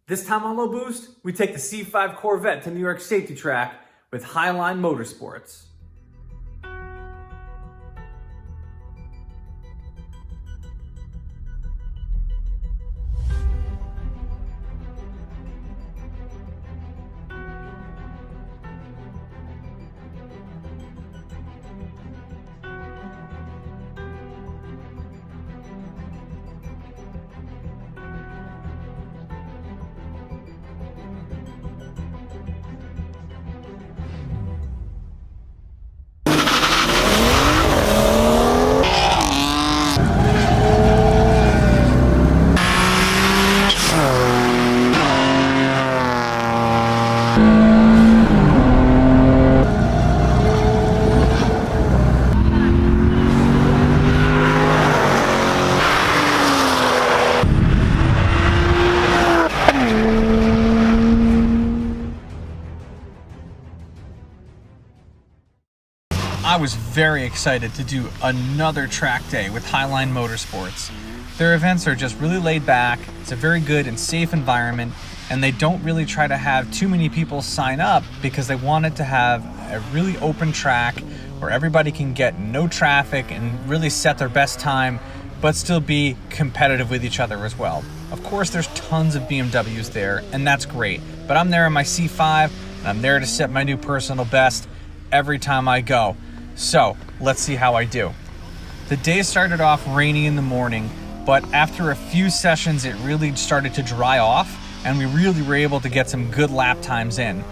This time on Low Boost, we take the C5 Corvette to New York Safety Track with Highline Motorsports. I was very excited to do another track day with Highline Motorsports. Their events are just really laid back, it's a very good and safe environment, and they don't really try to have too many people sign up because they wanted to have a really open track where everybody can get no traffic and really set their best time, but still be competitive with each other as well. Of course, there's tons of BMWs there, and that's great, but I'm there in my C5, and I'm there to set my new personal best every time I go. So let's see how I do. The day started off rainy in the morning, but after a few sessions it really started to dry off and we really were able to get some good lap times in.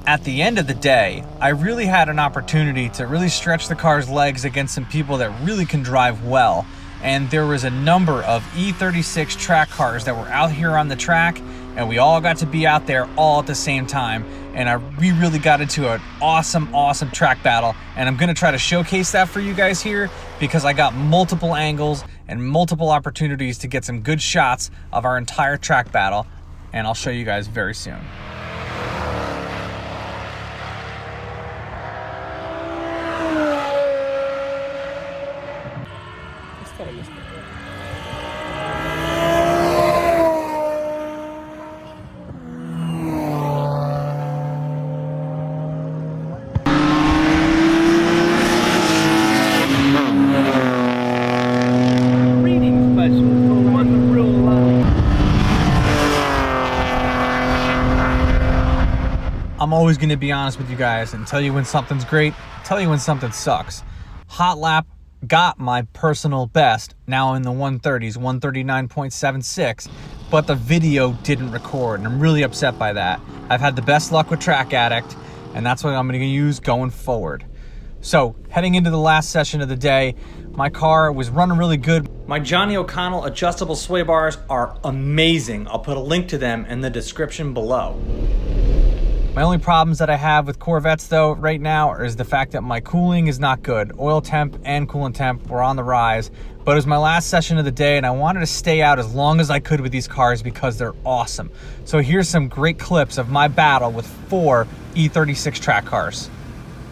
At the end of the day, I really had an opportunity to really stretch the car's legs against some people that really can drive well. And there was a number of E36 track cars that were out here on the track, and we all got to be out there all at the same time. And we really got into an awesome track battle. And I'm gonna try to showcase that for you guys here because I got multiple angles and multiple opportunities to get some good shots of our entire track battle. And I'll show you guys very soon. I'm always going to be honest with you guys and tell you when something's great, tell you when something sucks. Hot Lap got my personal best, now in the 130s, 139.76, but the video didn't record, and I'm really upset by that. I've had the best luck with Track Addict, and that's what I'm going to use going forward. So, heading into the last session of the day, my car was running really good. My Johnny O'Connell adjustable sway bars are amazing. I'll put a link to them in the description below. My only problems that I have with Corvettes though right now is the fact that my cooling is not good. Oil temp and coolant temp were on the rise, but it was my last session of the day and I wanted to stay out as long as I could with these cars because they're awesome. So here's some great clips of my battle with 4 E36 track cars.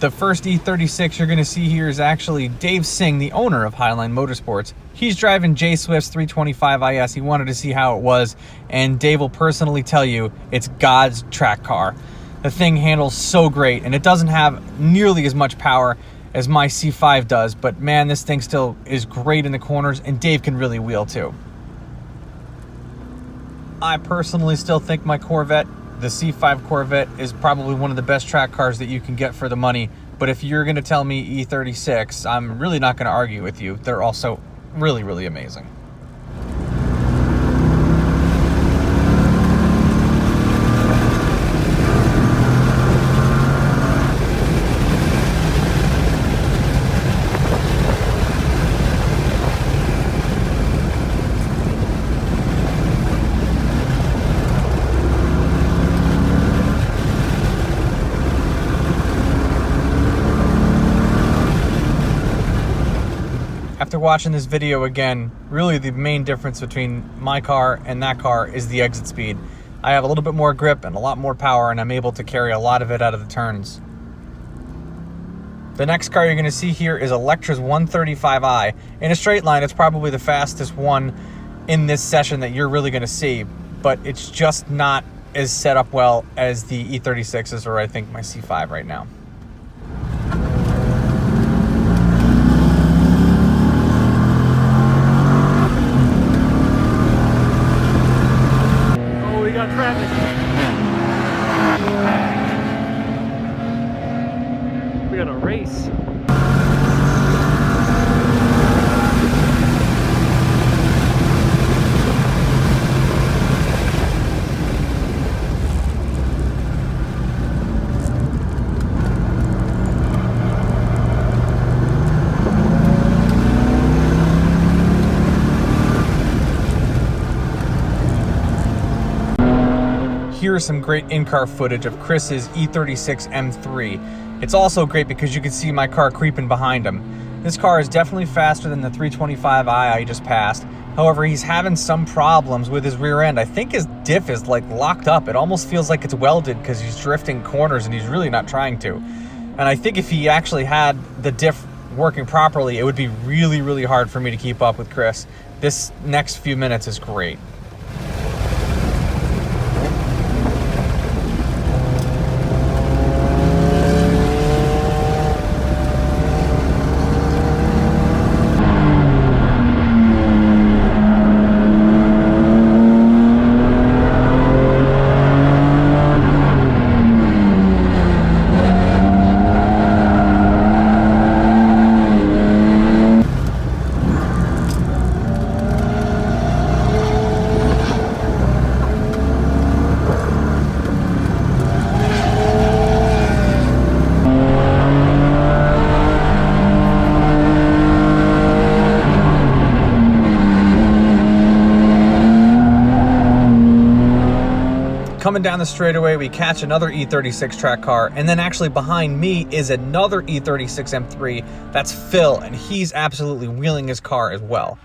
The first E36 you're gonna see here is actually Dave Singh, the owner of Highline Motorsports. He's driving J Swift's 325 IS. He wanted to see how it was, and Dave will personally tell you it's God's track car. The thing handles so great, and it doesn't have nearly as much power as my C5 does, but man, this thing still is great in the corners, and Dave can really wheel too. I personally still think my Corvette, the C5 Corvette, is probably one of the best track cars that you can get for the money, but if you're gonna tell me E36, I'm really not gonna argue with you. They're also really amazing. After watching this video again, really the main difference between my car and that car is the exit speed. I have a little bit more grip and a lot more power, and I'm able to carry a lot of it out of the turns. The next car you're going to see here is Electra's 135i. In a straight line, it's probably the fastest one in this session that you're really going to see. but it's just not as set up well as the E36s or I think my C5 right now. Oh, we got traffic. We got a race. Here's some great in-car footage of Chris's E36 M3. It's also great because you can see my car creeping behind him. This car is definitely faster than the 325i I just passed. However, he's having some problems with his rear end. I think his diff is like locked up. It almost feels like it's welded because he's drifting corners and he's really not trying to. And I think if he actually had the diff working properly, it would be really, really hard for me to keep up with Chris. This next few minutes is great. Coming down the straightaway, we catch another E36 track car, and then actually behind me is another E36 M3. That's Phil, and he's absolutely wheeling his car as well.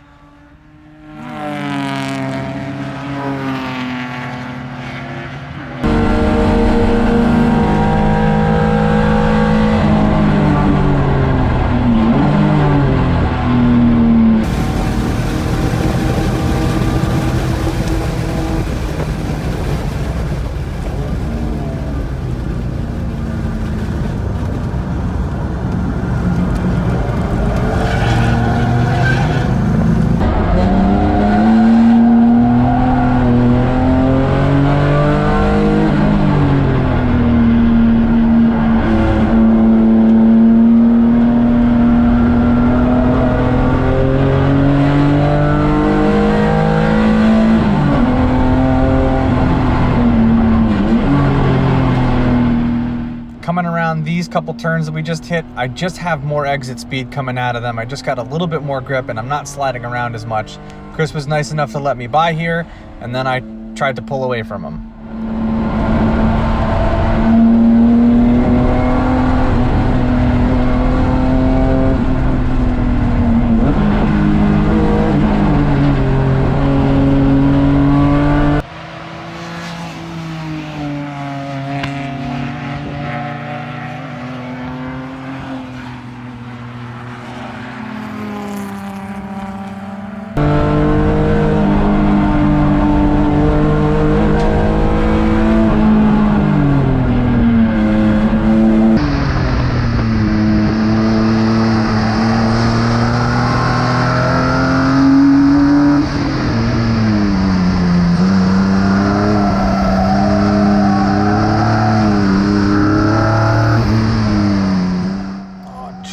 Coming around these couple turns that we just hit, I just have more exit speed coming out of them. I just got a little bit more grip and I'm not sliding around as much. Chris was nice enough to let me by here, and then I tried to pull away from him.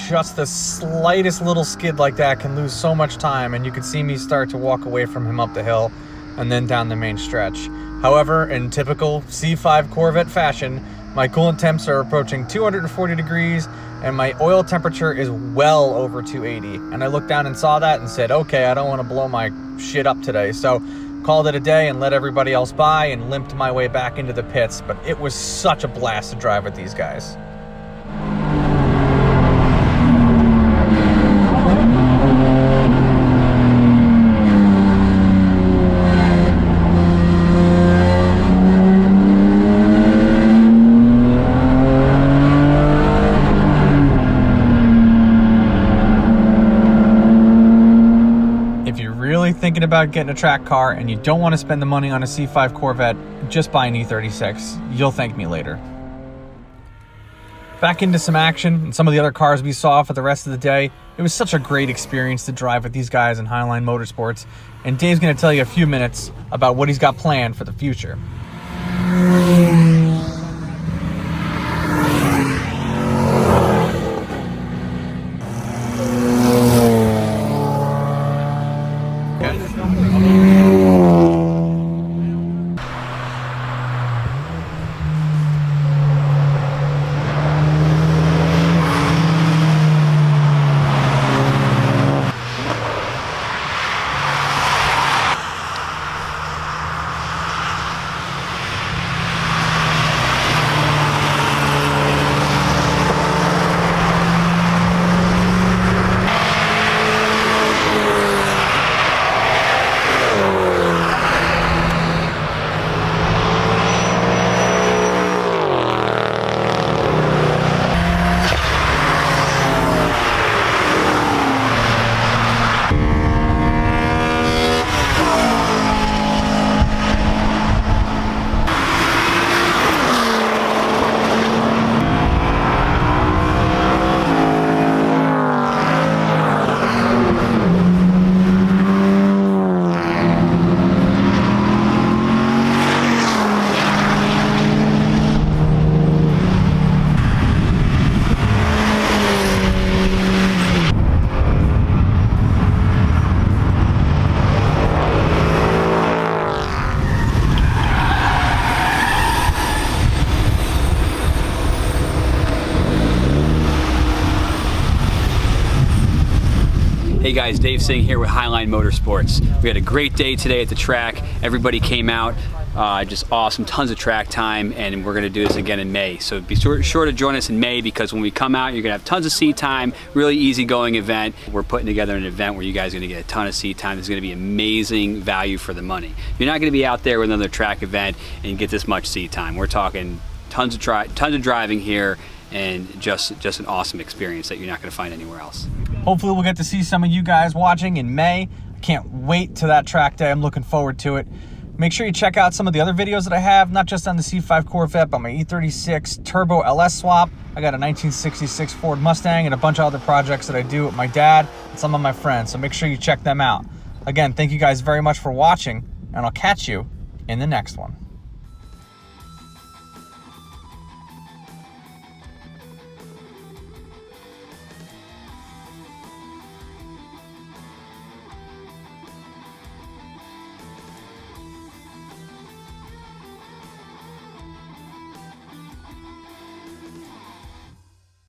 Just the slightest little skid like that can lose so much time, and you can see me start to walk away from him up the hill and then down the main stretch. However, in typical C5 Corvette fashion, my coolant temps are approaching 240 degrees and my oil temperature is well over 280. And I looked down and saw that and said, okay, I don't want to blow my shit up today. So called it a day and let everybody else by and limped my way back into the pits. But it was such a blast to drive with these guys. thinking about getting a track car and you don't want to spend the money on a C5 Corvette, just buy an E36. You'll thank me later. Back into some action and some of the other cars we saw for the rest of the day. It was such a great experience to drive with these guys in Highline Motorsports, and Dave's going to tell you a few minutes about what he's got planned for the future. Hey guys, Dave Singh here with Highline Motorsports. We had a great day today at the track. Everybody came out, just awesome, tons of track time, and we're gonna do this again in May. So be sure to join us in May, because when we come out, you're gonna have tons of seat time, really easygoing event. We're putting together an event where you guys are gonna get a ton of seat time. There's gonna be amazing value for the money. You're not gonna be out there with another track event and get this much seat time. We're talking tons of driving here, and just an awesome experience that you're not gonna find anywhere else. Hopefully we'll get to see some of you guys watching in May. I can't wait to that track day. I'm looking forward to it. Make sure you check out some of the other videos that I have, not just on the C5 Corvette, but my E36 Turbo LS swap. I got a 1966 Ford Mustang and a bunch of other projects that I do with my dad and some of my friends, so make sure you check them out. Again, thank you guys very much for watching, and I'll catch you in the next one.